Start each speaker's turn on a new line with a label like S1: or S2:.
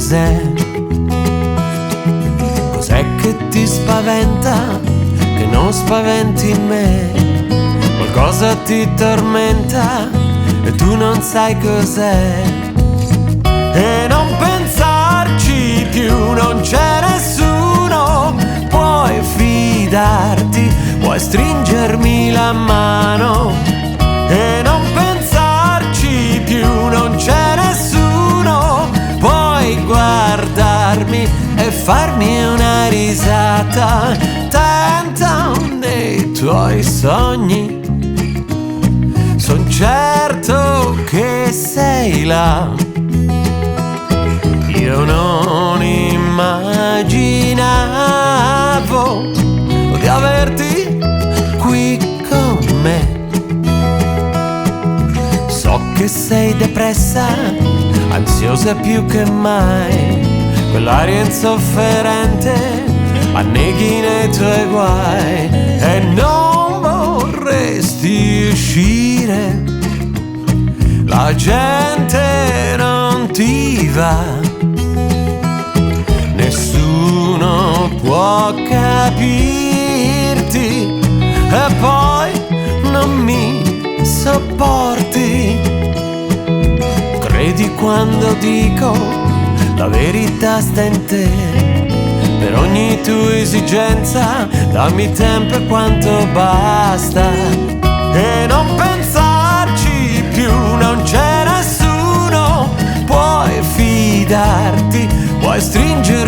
S1: cos'è? Cos'è che ti spaventa, che non spaventi me? Qualcosa ti tormenta e tu non sai cos'è. E non pensarci più, non c'è nessuno, puoi fidarti, puoi stringermi la mano. E non pensarci più, non c'è nessuno, puoi guardarmi e farmi una risata. Tenta nei tuoi sogni, son certo che sei là. Io non immaginavo di averti qui con me. So che sei depressa, ansiosa più che mai, quell'aria insofferente anneghi nei tuoi guai. E non vorresti uscire, la gente non ti va, nessuno può capirti e poi non mi sopporti. Credi quando dico la verità sta in te, per ogni tua esigenza dammi tempo e quanto basta. E non pensarci più, non c'è nessuno, puoi fidarti, puoi stringere